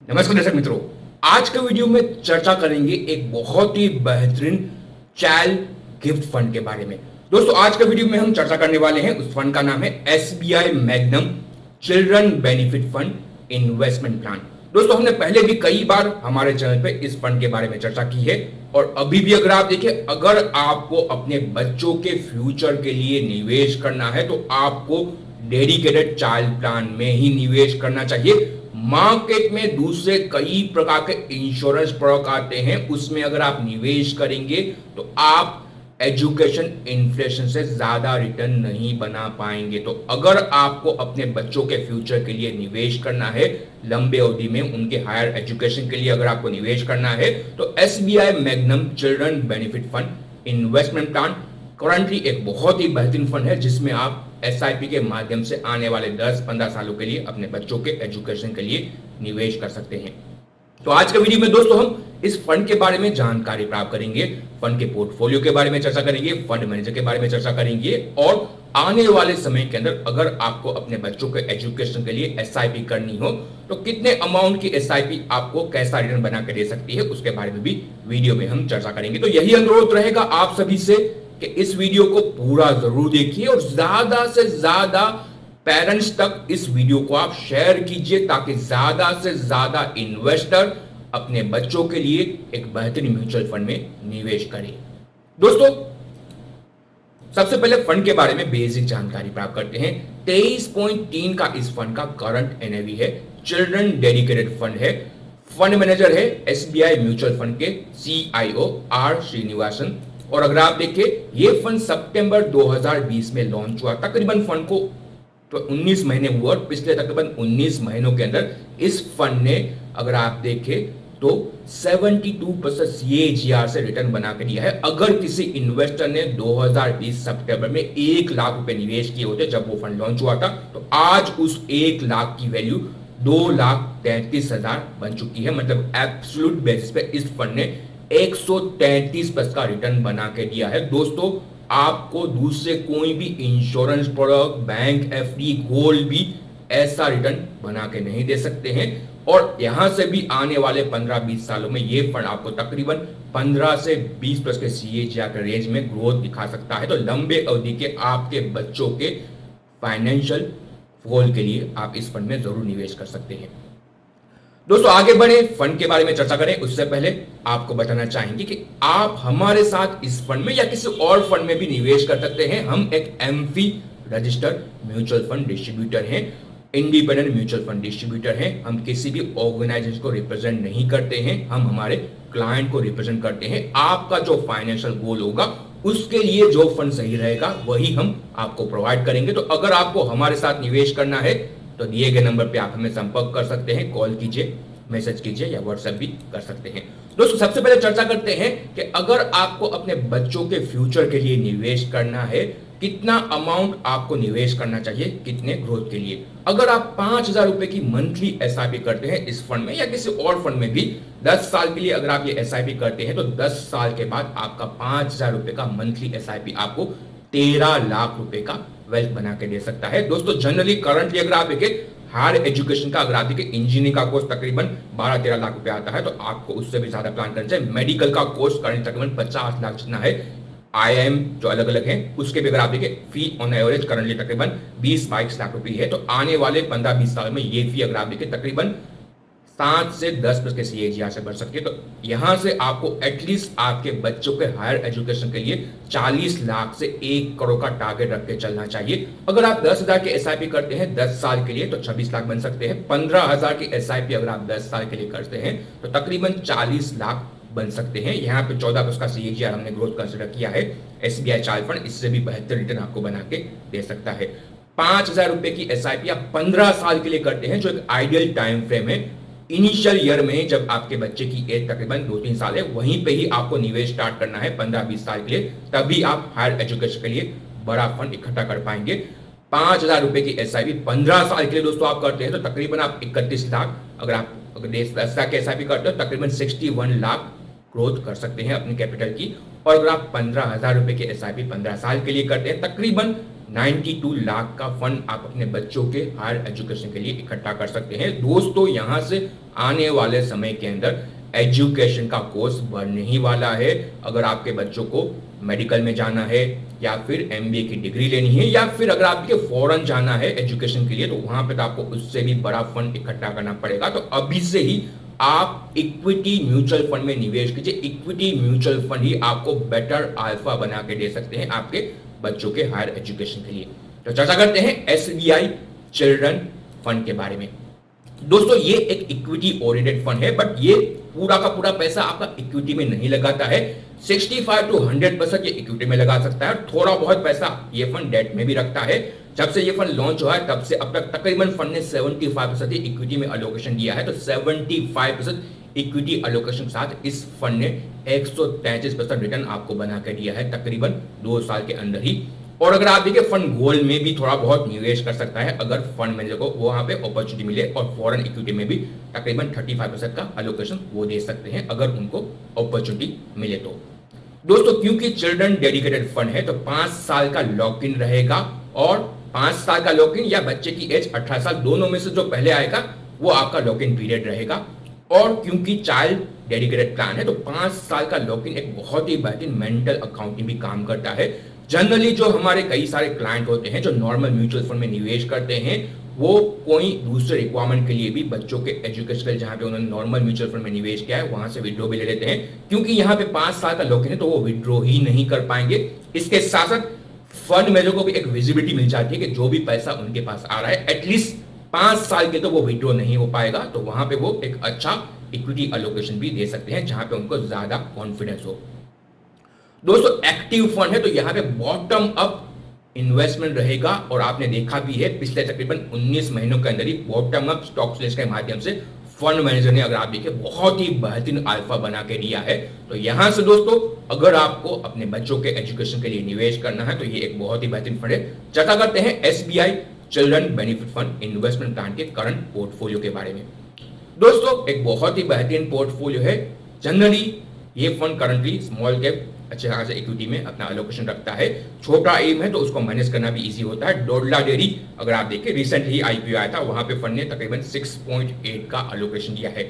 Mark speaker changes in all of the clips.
Speaker 1: नमस्कार दर्शक मित्रों, आज के वीडियो में चर्चा करेंगे एक बहुत ही बेहतरीन चाइल्ड गिफ्ट फंड के बारे में। दोस्तों, आज के वीडियो में हम चर्चा करने वाले हैं, उस फंड का नाम है SBI magnum children benefit fund investment plan. दोस्तों, हमने पहले भी कई बार हमारे चैनल पे इस फंड के बारे में चर्चा की है और अभी भी अगर आप देखिए, अगर आपको अपने बच्चों के फ्यूचर के लिए निवेश करना है तो आपको डेडिकेटेड चाइल्ड प्लान में ही निवेश करना चाहिए। मार्केट में दूसरे कई प्रकार के इंश्योरेंस प्रोडक्ट आते हैं, उसमें अगर आप निवेश करेंगे तो आप एजुकेशन इन्फ्लेशन से ज्यादा रिटर्न नहीं बना पाएंगे। तो अगर आपको अपने बच्चों के फ्यूचर के लिए निवेश करना है, लंबे अवधि में उनके हायर एजुकेशन के लिए अगर आपको निवेश करना है, तो SBI magnum children benefit fund investment plan currently एक बहुत ही बेहतरीन फंड है, जिसमें आप एसआईपी के माध्यम से आने वाले 10-15 सालों के लिए अपने बच्चों के एजुकेशन के लिए निवेश कर सकते हैं। तो आज के वीडियो में दोस्तों हम इस फंड के बारे में जानकारी प्राप्त करेंगे, फंड के पोर्टफोलियो के बारे में चर्चा करेंगे, फंड मैनेजर के बारे में चर्चा करेंगे और आने वाले समय के अंदर अगर आपको अपने बच्चों के एजुकेशन के लिए एसआईपी करनी हो तो कितने अमाउंट की एसआईपी आपको कैसा रिटर्न बना के दे सकती है, उसके बारे में भी वीडियो में हम चर्चा करेंगे। तो यही अनुरोध रहेगा आप सभी से कि इस वीडियो को पूरा जरूर देखिए और ज्यादा से ज्यादा पेरेंट्स तक इस वीडियो को आप शेयर कीजिए, ताकि ज्यादा से ज्यादा इन्वेस्टर अपने बच्चों के लिए एक बेहतरीन म्यूचुअल फंड में निवेश करें। दोस्तों, सबसे पहले फंड के बारे में बेसिक जानकारी प्राप्त करते हैं। 23.3 का इस फंड का करंट एनएवी है, चिल्ड्रन डेडिकेटेड फंड है, फंड मैनेजर है एसबीआई म्यूचुअल फंड के सीआईओ आर श्रीनिवासन। और अगर आप देखें, ये फंड सितंबर 2020 में लॉन्च हुआ। तकरीबन फंड को तो 19 महीने हुए और पिछले तकरीबन 19 महीनों के अंदर इस फंड ने अगर आप देखें तो 72% सीएजीआर से रिटर्न बना के दिया है। अगर किसी इन्वेस्टर ने 2020 सितंबर में 1 लाख रुपए निवेश किए होते जब वो फंड लॉन्च हुआ था, तो आज उस 1 लाख की वैल्यू 2,33,000 बन चुकी है। मतलब एब्सोल्यूट बेसिस पे इस फंड ने 133% का रिटर्न बना के दिया है। दोस्तों, आपको दूसरे कोई भी insurance product, bank FD, gold भी ऐसा रिटर्न बना के नहीं दे सकते हैं। और यहां से भी आने वाले 15-20 सालों में ये फंड आपको तकरीबन 15 से 20% के सीएजीआर के रेंज में ग्रोथ दिखा सकता है। तो लंबे अवधि के आपके बच्चों के फाइनेंशियल गोल के लिए आप इस फंड में जरूर निवेश कर सकते हैं। दोस्तों, आगे बढ़े फंड के बारे में चर्चा करें उससे पहले आपको बताना चाहेंगे कि आप हमारे साथ इस फंड में या किसी और फंड में भी निवेश कर सकते हैं। हम एक AMFI registered mutual fund distributor हैं, इंडिपेंडेंट म्यूचुअल फंड डिस्ट्रीब्यूटर हैं। हम किसी भी ऑर्गेनाइजेशन को रिप्रेजेंट नहीं करते हैं, हम हमारे क्लाइंट को रिप्रेजेंट करते हैं। आपका जो फाइनेंशियल गोल होगा उसके लिए जो फंड सही रहेगा वही हम आपको प्रोवाइड करेंगे। तो अगर आपको हमारे साथ निवेश करना है तो दिए गए नंबर पे आप हमें संपर्क कर सकते हैं, कॉल कीजिए, मैसेज कीजिए या व्हाट्सएप भी कर सकते हैं। दोस्तों, सबसे पहले चर्चा करते हैं कि अगर आपको अपने बच्चों के फ्यूचर के लिए निवेश करना है, कितना अमाउंट आपको निवेश करना चाहिए, कितने ग्रोथ के लिए। अगर आप 5,000 रुपए की मंथली एसआईपी करते हैं इस फंड में या किसी और फंड में भी 10 साल के लिए अगर आप ये एसआईपी करते हैं, तो 10 साल के बाद आपका 5,000 रुपए का मंथली एसआईपी आपको 13 लाख रुपए का वेल्थ बना के दे सकता है। दोस्तों, जनरली करंटली अगर आप देखें, हायर एजुकेशन का अगर आप देखें, इंजीनियरिंग का कोर्स तकरीबन 12-13 लाख रुपए आता है, तो आपको उससे भी ज्यादा प्लान करना चाहिए। मेडिकल का कोर्स करंट तकरीबन 50 लाख जितना है। आईआईएम जो अलग अलग है उसके भी अगर आप देखें, फी ऑन एवरेज करंटली तकरीबन 20-22 लाख रुपए है। तो आने वाले 15-20 साल में ये फी अगर आप देखें तकरीबन 7 से 10% के सीएजीआर से बढ़ सकती है। तो यहां से आपको एटलीस्ट आपके बच्चों के हायर एजुकेशन के लिए 40 लाख से 1 करोड़ का टारगेट रख के चलना चाहिए। अगर आप 10,000 की एसआईपी करते हैं 10 साल के लिए तो 26 लाख बन सकते हैं। 15,000 की एसआईपी अगर आप 10 साल के लिए करते हैं तो तकरीबन 40 लाख बन सकते हैं। यहाँ पे 14% का सीएजीआर हमने ग्रोथ कंसिडर किया है। एसबीआई चाइल्ड फंड इससे भी बेहतर रिटर्न आपको बना के दे सकता है। 5,000 रुपए की एसआईपी आप 15 साल के लिए करते हैं, जो एक आइडियल टाइम फ्रेम है। इनिशियल ईयर में जब आपके बच्चे की एज तकरीबन 2-3 साल है, वहीं पे ही आपको निवेश स्टार्ट करना है 15-20 साल के लिए, तभी आप हायर एजुकेशन के लिए बड़ा फंड इकट्ठा कर पाएंगे। 5,000 रुपए की एसआईपी 15 साल के लिए दोस्तों आप करते हैं तो तकरीबन आप 31 लाख, अगर आप 10 लाख की एसआईपी करते हो तकरीबन 61 लाख ग्रोथ कर सकते हैं अपनी कैपिटल की। और अगर आप 15,000 रुपए की एसआईपी 15 साल के लिए करते हैं, तकरीबन 92 लाख का फंड आप अपने बच्चों के हायर एजुकेशन के लिए इकट्ठा कर सकते हैं। दोस्तों यहां से आने वाले समय के अंदर एजुकेशन का कोर्स बढ़ने ही वाला है। अगर आपके बच्चों को मेडिकल में जाना है या फिर एमबीए की डिग्री लेनी है या फिर अगर आपके फॉरेन जाना है एजुकेशन के लिए, तो वहां पे तो आपको उससे भी बड़ा फंड इकट्ठा करना पड़ेगा। तो अभी से ही आप इक्विटी म्यूचुअल फंड में निवेश कीजिए। इक्विटी म्यूचुअल फंड ही आपको बेटर अल्फा बना के दे सकते हैं आपके बच्चों के हायर एजुकेशन के लिए। तो चर्चा करते हैं एसबीआई चिल्ड्रन फंड के बारे में। दोस्तों ये एक इक्विटी ओरिएंटेड फंड है, बट ये पूरा का पूरा पैसा आपका इक्विटी में नहीं लगाता है। 65 to 100% ये इक्विटी में लगा सकता है। थोड़ा बहुत पैसा ये फंड डेट में भी रखता है। जब से ये फंड लॉन्च हुआ है तब से अब तक तकरीबन फंड ने 75% इक्विटी में अलोकेशन दिया है। तो 75% इक्विटी अलोकेशन के साथ इस फंड ने 133% रिटर्न आपको बना कर दिया है तकरीबन 2 साल के अंदर ही। और अगर आप देखिए फंड गोल्ड में भी थोड़ा बहुत निवेश कर सकता है अगर फंड मैनेजर को वहां पे अपॉर्चुनिटी मिले, और फॉरेन इक्विटी में भी तकरीबन 35% का अलोकेशन वो दे सकते हैं अगर उनको अपॉर्चुनिटी मिले तो। दोस्तों क्योंकि चिल्ड्रन डेडिकेटेड फंड है तो 5 साल का लॉक इन रहेगा, और 5 साल का लॉक इन या बच्चे की एज 18 साल दोनों में से जो पहले आएगा वो आपका लॉक इन पीरियड रहेगा। और क्योंकि चाइल्ड डेडिकेटेड प्लान है तो 5 साल का लॉक इन एक बहुत ही बेहतरीन मेंटल अकाउंटिंग भी काम करता है। जनरली जो हमारे कई सारे क्लाइंट होते हैं जो नॉर्मल म्यूचुअल फंड में निवेश करते हैं, वो कोई दूसरे रिक्वायरमेंट के लिए भी बच्चों के एजुकेशन के लिए जहां पे उन्होंने नॉर्मल म्यूचुअल फंड में निवेश किया है वहां से विड्रॉ भी ले लेते हैं। क्योंकि यहाँ पे 5 साल का लॉक इन है तो वो विड्रॉ ही नहीं कर पाएंगे। इसके साथ साथ फंड मैनेजर को भी एक विजिबिलिटी मिल जाती है कि जो भी पैसा उनके पास आ रहा है एटलीस्ट 5 साल के तो वो विड्रॉ नहीं हो पाएगा। तो वहां पे वो एक अच्छा इक्विटी अलोकेशन भी दे सकते हैं जहां पे उनको ज्यादा कॉन्फिडेंस हो। दोस्तों एक्टिव फंड है तो यहां पे बॉटम अप इन्वेस्टमेंट रहेगा, और आपने देखा भी है पिछले तकरीबन 19 महीनों के अंदर ही बॉटम अप स्टॉक स्प्लिट के माध्यम से फंड मैनेजर ने अगर आप देखिए बहुत ही बेहतरीन अल्फा बना के दिया है। तो यहां से दोस्तों अगर आपको अपने बच्चों के एजुकेशन के लिए निवेश करना है तो ये एक बहुत ही बेहतरीन फंड है। चर्चा करते हैं SBI children benefit fund investment plan के करंट पोर्टफोलियो के बारे में। दोस्तों एक बहुत ही बेहतरीन पोर्टफोलियो है। जनरली ये फंड करंटली स्मॉल कैप अच्छे खासे इक्विटी में अपना अलोकेशन रखता है। छोटा एम है तो उसको मैनेज करना भी इजी होता है। डोडला डेयरी अगर आप देखिए रिसेंटली आईपीओ आया था, वहां पे फंड ने तकरीबन 6.8 का अलोकेशन दिया है।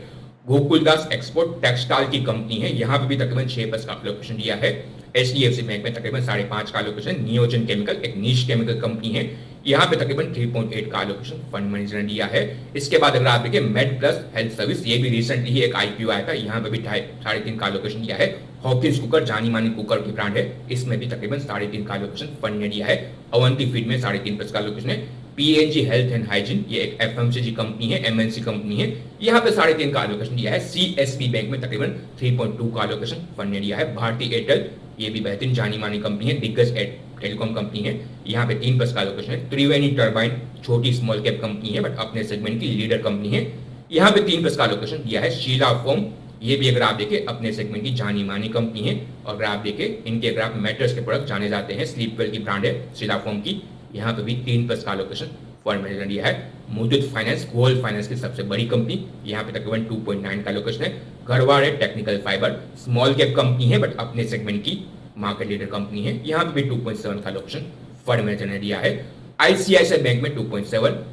Speaker 1: गोकुलदास एक्सपोर्ट टेक्सटाइल की कंपनी है, यहाँ पे भी तकरीबन 6% का अलोकेशन दिया है। एचडीएफसी बैंक में तकरीबन 5.5 का अलोकेशन। नियोजन केमिकल एक नीश केमिकल कंपनी है, यहाँ पे तकरीबन 3.8 का अलोकेशन फंड मैनेजर ने दिया है। इसके बाद अगर आप देखिए मेड प्लस हेल्थ सर्विस, ये भी रिसेंटली ही एक आईपीओ आया था, यहाँ पे भी 3.5 का अलोकेशन दिया है। हॉकिंस कुकर जानी मानी कुकर की ब्रांड है, इसमें भी तकरीबन 3.5 का अलोकेशन फंड ने दिया है। अवंती फीड में 3.5% का अलोकेशन है। पीएनजी हेल्थ एंड हाइजीन ये एक एफएमसीजी कंपनी है, एमएनसी कंपनी है, यहाँ पे 3.5 का अलोकेशन दिया है। सीएसबी बैंक में तकरीबन 3.2 का अलोकेशन फंड ने दिया है। भारतीय एयरटेल ये भी बेहतरीन जानी मानी कंपनी है, दिग्गज टेलीकॉम कंपनी है, यहाँ पे 3% का अलोकेशन है। त्रिवेणी टर्बाइन छोटी स्मॉल कैप कंपनी है बट अपने सेगमेंट की लीडर कंपनी है, यहाँ पे 3% का अलोकेशन दिया है। शीला फोम ये भी अगर आप देखें अपने सेगमेंट की जानी मानी कंपनी है, और अगर आप देखें इनके अगर आप मैट्रेस के प्रोडक्ट जाने जाते हैं, स्लीपवेल की ब्रांड है शीला फोम की, यहाँ पे भी 3% का अलोकेशन फंड मैनेजर दिया है। मुथूट फाइनेंस गोल्ड फाइनेंस की सबसे बड़ी कंपनी, यहाँ पे तकरीबन 2.9 का अलोकेशन है। घरवार है technical fibre small cap company है बट अपने सेगमेंट की मार्केट लीडर कंपनी है, यहाँ पे भी 2.7 का अलोकेशन फंड मैनेजर ने दिया है। आईसीआईसीआई बैंक में 2.7।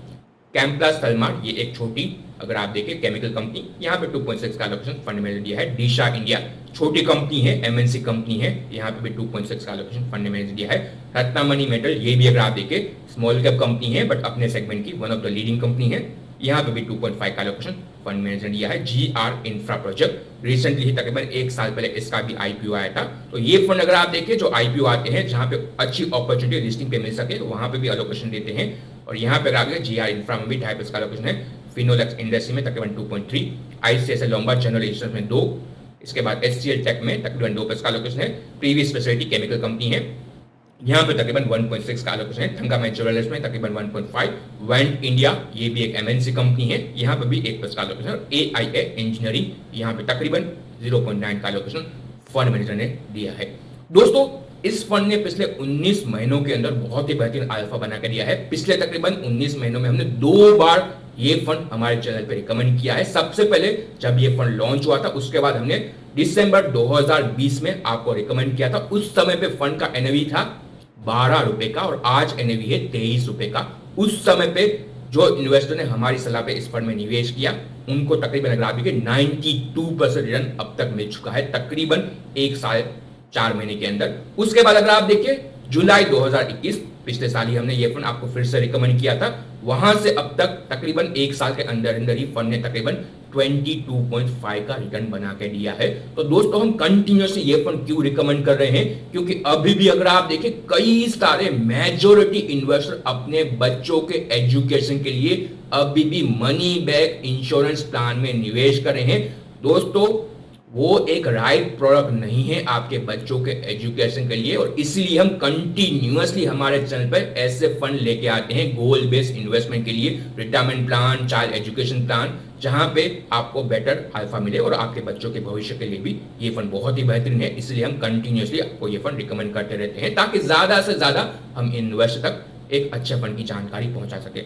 Speaker 1: कैम्प्लास सलमार ये एक छोटी अगर आप देखें केमिकल कंपनी, यहाँ पे 2.6 का अलोकेशन फंड मैनेजर दिया है। डीशा इंडिया छोटी कंपनी है, एमएनसी कंपनी है, यहाँ पे भी 2.6 का अलोकेशन फंड मैनेजर दिया है। रत्नामणि मेटल ये भी अगर आप देखें स्मॉल कैप कंपनी है बट अपने सेगमेंट की one of the leading company है, यहाँ पे भी 2.5 का अलोकेशन फंड मैनेजर दिया है। जीआर इंफ्रा प्रोजेक्ट रिसेंटली ही तकरीबन 1 साल पहले इसका भी आईपीओ आया था। तो ये फंड अगर आप देखें जो आईपीओ आते हैं जहां पे अच्छी अपॉर्चुनिटी लिस्टिंग पे मिल सके तो वहां पे भी अलोकेशन देते हैं, और यहाँ पे अगर आप जीआर इंफ्रा में भी 2.5% का अलोकेशन है। फिनोलेक्स इंडस्ट्री में तकरीबन 2.3, आईसीआईसीआई लोम्बार्ड जनरल इंश्योरेंस में 2, इसके बाद एचसीएल टेक में तकरीबन 2% का अलोकेशन है। प्रीवियस स्पेशलिटी केमिकल कंपनी है, यहाँ पे तकरीबन 1.6 का अलोकेशन है। थंगामा ज्वेलर्स में तकरीबन 1.5। वेंट इंडिया ये भी एक एमएनसी कंपनी है, यहाँ पे भी 1% का अलोकेशन है। एआईए इंजीनियरिंग यहाँ पे तकरीबन 0.9 का अलोकेशन फंड मैनेजर ने दिया है। दोस्तों इस फंड ने पिछले 19 महीनों के अंदर बहुत ही बेहतरीन अल्फा बना कर दिया है। पिछले तकरीबन 19 महीनों में हमने 2 बार ये फंड हमारे चैनल पे रिकमेंड किया है। सबसे पहले जब ये फंड लॉन्च हुआ था उसके बाद हमने दिसंबर 2020 में आपको रिकमेंड किया था। उस समय पे फंड का एनएवी था 12 रुपए का और आज एनएवी है 23 रुपए का। उस समय पे जो इन्वेस्टर ने हमारी सलाह पे इस फंड में निवेश किया उनको तकरीबन अगर आप देखिए 92% रिटर्न अब तक मिल चुका है, तकरीबन 1 साल 4 महीने के अंदर। उसके बाद अगर आप देखिए जुलाई 2021, पिछले साल ही हमने ये फंड आपको फिर से रिकमेंड किया था, वहां से अब तक तकरीबन 1 साल के अंदर अंदर ही फंड ने तकरीबन 22.5 का रिटर्न बना के दिया है। तो दोस्तों हम कंटिन्यूसली ये फंड क्यों रिकमेंड कर रहे हैं, क्योंकि अभी भी अगर आप देखें कई सारे मेजॉरिटी इन्वेस्टर अपने बच्चों के एजुकेशन के लिए अभी भी मनी बैक इंश्योरेंस प्लान में निवेश कर रहे हैं। दोस्तों वो एक राइट प्रोडक्ट नहीं है आपके बच्चों के एजुकेशन के लिए, और इसीलिए हम कंटिन्यूअसली हमारे चैनल पर ऐसे फंड लेके आते हैं गोल बेस्ड इन्वेस्टमेंट के लिए, retirement plan, child education plan, जहां पे आपको बेटर अल्फा मिले और आपके बच्चों के भविष्य के लिए भी ये फंड बहुत ही बेहतरीन है। इसलिए हम कंटिन्यूअसली आपको ये फंड रिकमेंड करते रहते हैं ताकि ज्यादा से ज्यादा हम इन्वेस्टर तक एक अच्छे फंड की जानकारी पहुंचा सके।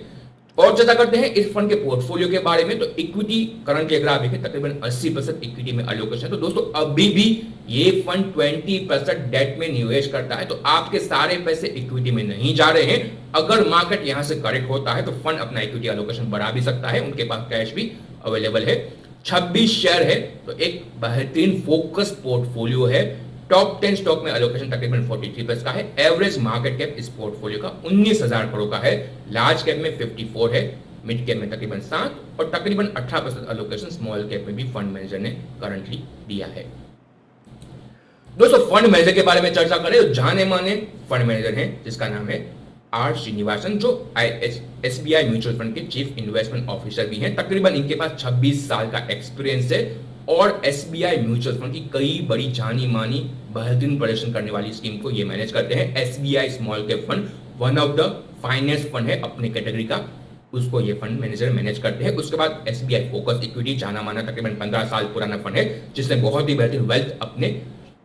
Speaker 1: और चर्चा करते हैं इस फंड के पोर्टफोलियो के बारे में। तो इक्विटी करंटली अगर आप देखें तकरीबन 80% इक्विटी में अलोकेशन है। तो दोस्तों अभी भी ये फंड 20% डेट में निवेश करता है, तो आपके सारे पैसे इक्विटी में नहीं जा रहे हैं। अगर मार्केट यहां से करेक्ट होता है तो फंड अपना इक्विटी अलोकेशन बढ़ा भी सकता है, उनके पास कैश भी अवेलेबल है। 26 शेयर है, तो एक बेहतरीन फोकस पोर्टफोलियो है। टॉप 10 स्टॉक में अलोकेशन तकरीबन 43% का है। एवरेज मार्केट कैप इस पोर्टफोलियो का 19,000 करोड़ का है। लार्ज कैप में 54 है, मिड कैप में तकरीबन 7 और तकरीबन 18% अलोकेशन स्मॉल कैप में भी फंड मैनेजर ने करंटली दिया है। दोस्तों फंड मैनेजर के बारे में चर्चा करें तो जाने माने फंड मैनेजर हैं जिसका नाम है आर श्रीनिवासन, जो एसबीआई म्यूचुअल फंड के चीफ इन्वेस्टमेंट ऑफिसर भी हैं। तकरीबन इनके पास 26 साल का एक्सपीरियंस है और एसबीआई म्यूचुअल फंड की कई बड़ी जानी मानी बेहतरीन प्रदर्शन करने वाली स्कीम को ये मैनेज करते हैं। SBI small cap fund one of the finance fund है अपने कैटेगरी का, उसको ये फंड मैनेजर मैनेज करते हैं। उसके बाद एसबीआई फोकस इक्विटी जाना माना तकरीबन 15 साल पुराना फंड है जिसने बहुत ही बेहतरीन वेल्थ अपने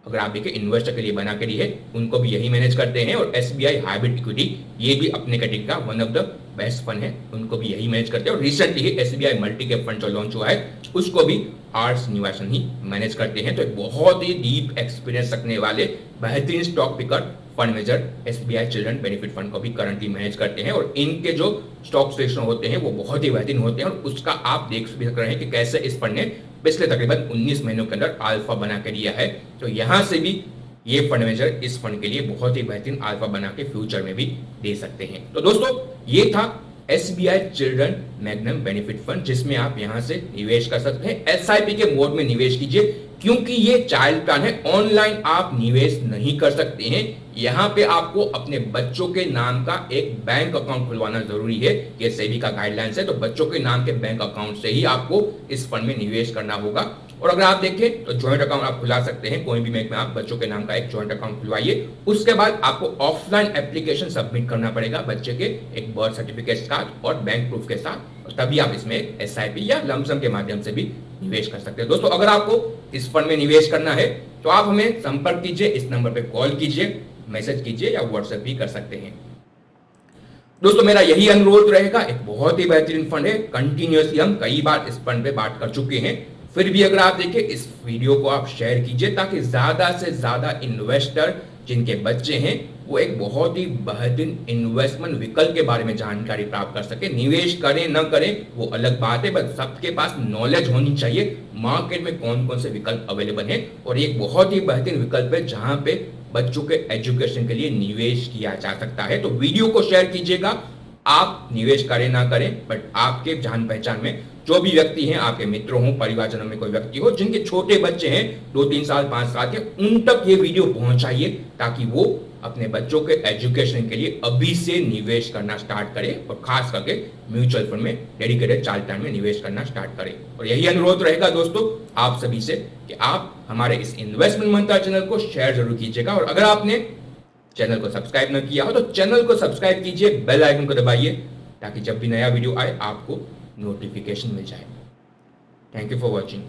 Speaker 1: अगर आप देखिए इन्वेस्टर के लिए बना के दी है, उनको भी यही मैनेज करते हैं। और एसबीआई हाइब्रिड इक्विटी ये भी अपने कैटेगरी का one of the best fund है, उनको भी यही मैनेज करते हैं। और रिसेंटली ही एसबीआई मल्टी कैप फंड जो लॉन्च हुआ है उसको भी आर श्रीनिवासन ही मैनेज करते हैं। तो एक बहुत ही डीप एक्सपीरियंस रखने वाले बेहतरीन stock picker fund manager SBI children benefit fund को भी करंटली मैनेज करते हैं। और इनके जो स्टॉक सिलेक्शन होते हैं वो बहुत ही बेहतरीन होते हैं और उसका आप देख भी रहे हैं कि कैसे इस फंड ने पिछले तकरीबन 19 महीनों के अंदर अल्फा बना के दिया है। तो यहां से भी ये फंड मैनेजर इस फंड के लिए बहुत ही बेहतरीन अल्फा बना के फ्यूचर में भी दे सकते हैं। तो दोस्तों ये था SBI children magnum benefit fund जिसमें आप यहां से निवेश कर सकते हैं। एसआईपी के मोड में निवेश कीजिए क्योंकि ये चाइल्ड प्लान है, ऑनलाइन आप निवेश नहीं कर सकते हैं। यहां पे आपको अपने बच्चों के नाम का एक बैंक अकाउंट खुलवाना जरूरी है, ये सेबी का गाइडलाइंस है। तो बच्चों के नाम के बैंक अकाउंट से ही आपको इस फंड में निवेश करना होगा। और अगर आप देखें तो ज्वाइंट अकाउंट आप खुला सकते हैं, कोई भी बैंक में आप बच्चों के नाम का एक ज्वाइंट अकाउंट खुलवाइए। उसके बाद आपको ऑफलाइन एप्लीकेशन सबमिट करना पड़ेगा बच्चे के एक बर्थ सर्टिफिकेट के साथ और बैंक प्रूफ के साथ, और तभी आप इसमें एसआईपी या लमसम के माध्यम से भी निवेश कर सकते हैं। दोस्तों अगर आपको इस फंड में निवेश करना है तो आप हमें संपर्क कीजिए, इस नंबर पे कॉल कीजिए, मैसेज कीजिए या व्हाट्सएप भी कर सकते हैं। दोस्तों मेरा यही अनुरोध रहेगा, एक बहुत ही बेहतरीन फंड है, कंटिन्यूअसली हम कई बार इस फंड पे बात कर चुके हैं। फिर भी अगर आप देखें इस वीडियो को आप शेयर कीजिए ताकि ज्यादा से ज्यादा इन्वेस्टर जिनके बच्चे हैं वो एक बहुत ही बेहतरीन इन्वेस्टमेंट विकल्प के बारे में जानकारी प्राप्त कर सके। निवेश करें न करें वो अलग बात है, बस सबके पास नॉलेज होनी चाहिए मार्केट में कौन कौन से विकल्प अवेलेबल है। और एक बहुत ही बेहतरीन विकल्प है जहां पे बच्चों के एजुकेशन के लिए निवेश किया जा सकता है। तो वीडियो को शेयर कीजिएगा, आप निवेश करें ना करें बट आपके जान पहचान में जो भी व्यक्ति हैं, आपके मित्र हो, परिवारजनों में कोई व्यक्ति हो जिनके छोटे बच्चे हैं 2-3 साल 5 साल के, उन तक ये वीडियो पहुंचाइए ताकि वो अपने बच्चों के एजुकेशन के लिए अभी से निवेश करना स्टार्ट करें और खास करके म्यूचुअल फंड में डेडिकेटेड चाइल्ड प्लान में निवेश करना स्टार्ट करें। और यही अनुरोध रहेगा दोस्तों आप सभी से कि आप हमारे इस इन्वेस्टमेंट मंत्र चैनल को शेयर जरूर कीजिएगा। और अगर आपने चैनल को सब्सक्राइब न किया हो तो चैनल को सब्सक्राइब कीजिए, बेल आइकन को दबाइए ताकि जब भी नया वीडियो आए आपको नोटिफिकेशन मिल जाए। Thank you for watching.